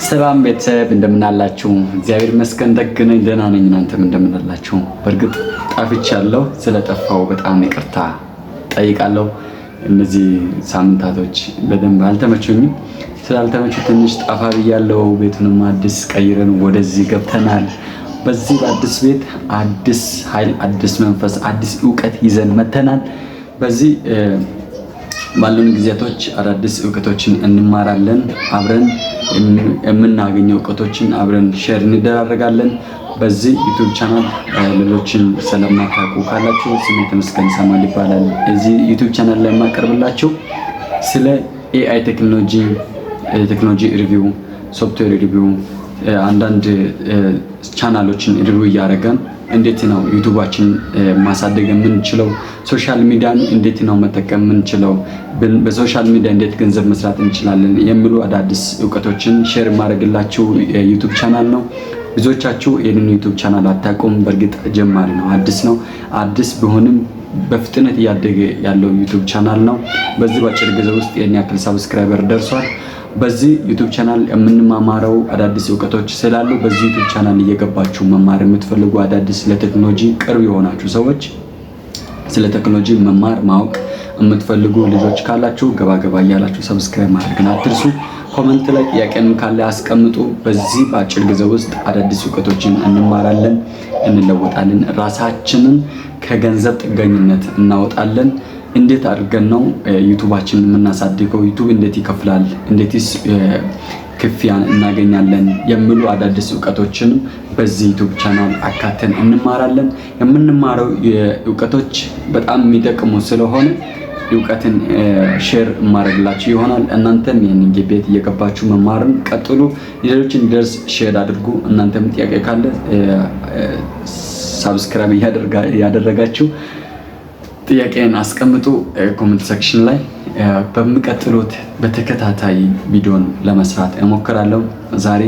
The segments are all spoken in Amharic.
ሰላም ቤተሰብ እንደምን አላችሁ? እግዚአብሔር ይመስገን ደግ ነኝ፣ ደህና ነኝ። እናንተም እንደምን አላችሁ? በእርግጥ ጠፍቻለሁ። ስለጠፋው በጣም ይቅርታ ጠይቃለሁ። እነዚህ ሳምንታቶች በደንብ አልተመቹኝም። ስላልተመቹ ትንሽ ጠፋ ብያለሁ። ቤቱንም አዲስ ቀይረን ወደዚህ ገብተናል። በዚህ በአዲስ ቤት አዲስ ኃይል፣ አዲስ መንፈስ፣ አዲስ ዕውቀት ይዘን መተናል። በዚህ ባሉን ጊዜያቶች አዳዲስ ዕውቀቶችን እንማራለን። አብረን የምናገኘው ዕውቀቶችን አብረን ሼር እንደራረጋለን። በዚህ ዩቲዩብ ቻናል ሌሎችን ስለማታውቁ ካላችሁ ስሜ ተመስገን ሰማል ይባላል። እዚህ ዩቲዩብ ቻናል ላይ የማቀርብላችሁ ስለ ኤአይ ቴክኖሎጂ ሪቪው፣ ሶፍትዌር ሪቪው፣ አንዳንድ ቻናሎችን ሪቪው እያደረገን እንዴት ነው ዩቲዩባችን ማሳደግ የምንችለው፣ ሶሻል ሚዲያን እንዴት ነው መጠቀም የምንችለው፣ በሶሻል ሚዲያ እንዴት ገንዘብ መስራት እንችላለን የሚሉ አዳዲስ ዕውቀቶችን ሼር ማድረግላችሁ ዩቲዩብ ቻናል ነው። ብዙዎቻችሁ ይህንን ዩቲዩብ ቻናል አታውቁም። በእርግጥ ጀማሪ ነው፣ አዲስ ነው። አዲስ ቢሆንም በፍጥነት እያደገ ያለው ዩቲዩብ ቻናል ነው። በዚህ በአጭር ጊዜ ውስጥ የኛ ያክል ሰብስክራይበር ደርሷል። በዚህ ዩቲዩብ ቻናል የምንማማረው አዳዲስ ዕውቀቶች ስላሉ በዚህ ዩቲዩብ ቻናል እየገባችሁ መማር የምትፈልጉ አዳዲስ ለቴክኖሎጂ ቅርብ የሆናችሁ ሰዎች ስለ ቴክኖሎጂ መማር ማወቅ የምትፈልጉ ልጆች ካላችሁ ገባ እያላችሁ ሰብስክራይብ ማድረግን አትርሱ። ኮሜንት ላይ ጥያቄን ካለ አስቀምጡ። በዚህ በአጭር ጊዜ ውስጥ አዳዲስ ዕውቀቶችን እንማራለን፣ እንለወጣለን፣ ራሳችንን ከገንዘብ ጥገኝነት እናወጣለን። እንዴት አድርገን ነው ዩቲዩባችንን የምናሳድገው? ዩቲዩብ እንዴት ይከፍላል? እንዴትስ ክፍያን እናገኛለን? የሚሉ አዳዲስ ዕውቀቶችን በዚህ ዩቲዩብ ቻናል አካተን እንማራለን። የምንማረው ዕውቀቶች በጣም የሚጠቅሙ ስለሆነ ዕውቀትን ሼር ማድረግላችሁ ይሆናል። እናንተም ይህንን ቤት እየገባችሁ መማርን ቀጥሉ። ሌሎችን ደርስ ሼር አድርጉ። እናንተም ጥያቄ ካለ ሳብስክራይብ ያደረጋችሁ ጥያቄን አስቀምጡ ኮሜንት ሴክሽን ላይ። በሚቀጥሉት በተከታታይ ቪዲዮን ለመስራት እሞክራለሁ። ዛሬ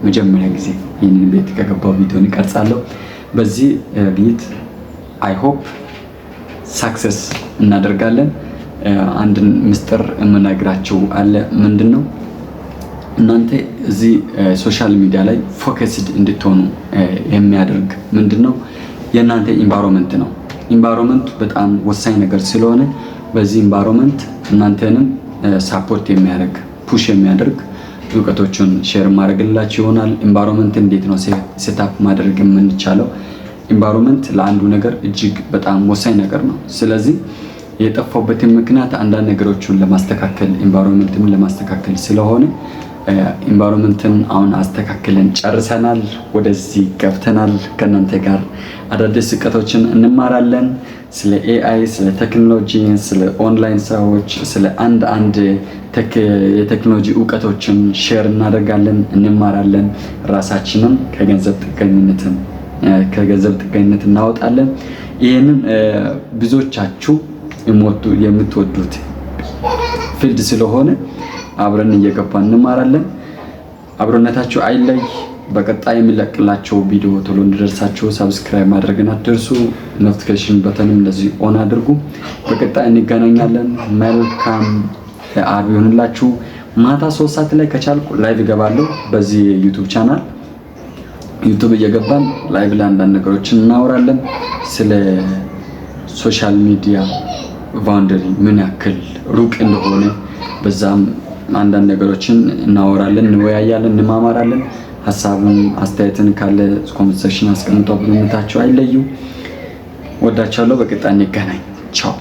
መጀመሪያ ጊዜ ይህንን ቤት ከገባው ቪዲዮን እቀርጻለሁ። በዚህ ቤት አይ ሆፕ ሳክሰስ እናደርጋለን። አንድ ምስጢር የምነግራችሁ አለ። ምንድነው? እናንተ እዚህ ሶሻል ሚዲያ ላይ ፎከስድ እንድትሆኑ የሚያደርግ ምንድነው? የእናንተ ኢንቫይሮንመንት ነው። ኢንቫይሮንመንት በጣም ወሳኝ ነገር ስለሆነ በዚህ ኢንቫይሮንመንት እናንተንም ሳፖርት የሚያደርግ ፑሽ የሚያደርግ ዕውቀቶችን ሼር ማድረግላችሁ ይሆናል። ኢንቫይሮንመንት እንዴት ነው ሴታፕ ማድረግ የምንቻለው? ኢንቫይሮንመንት ለአንዱ ነገር እጅግ በጣም ወሳኝ ነገር ነው። ስለዚህ የጠፋበትን ምክንያት አንዳንድ ነገሮችን ለማስተካከል ኢንቫይሮንመንትን ለማስተካከል ስለሆነ ኢንቫይሮንመንትን አሁን አስተካክለን ጨርሰናል። ወደዚህ ገብተናል። ከእናንተ ጋር አዳዲስ ዕውቀቶችን እንማራለን። ስለ ኤአይ፣ ስለ ቴክኖሎጂ፣ ስለ ኦንላይን ስራዎች፣ ስለ አንድ የቴክኖሎጂ ዕውቀቶችን ሼር እናደርጋለን፣ እንማራለን። ራሳችንን ከገንዘብ ጥገኝነት እናወጣለን። ይህንን ብዙዎቻችሁ የምትወዱት ፊልድ ስለሆነ አብረን እየገባን እንማራለን። አብሮነታችሁ አይለይ። በቀጣይ የሚለቅላቸው ቪዲዮ ቶሎ እንዲደርሳችሁ ሰብስክራይብ ማድረግን አትርሱ። ኖቲፊኬሽን በተንም እንደዚህ ኦን አድርጉ። በቀጣይ እንገናኛለን። መልካም አርብ ይሁንላችሁ። ማታ 3 ሰዓት ላይ ከቻልኩ ላይቭ እገባለሁ በዚህ ዩቲዩብ ቻናል። ዩቲዩብ እየገባን ላይቭ ላይ አንዳንድ ነገሮችን እናወራለን። ስለ ሶሻል ሚዲያ ባውንደሪ ምን ያክል ሩቅ እንደሆነ በዛም አንዳንድ ነገሮችን እናወራለን፣ እንወያያለን፣ እንማማራለን። ሀሳብን አስተያየትን ካለ ኮሜንት ሴክሽን አስቀምጡ። አብሮነታችሁ አይለዩ። ወዳችኋለሁ። በቀጣይ እንገናኝ። ቻው።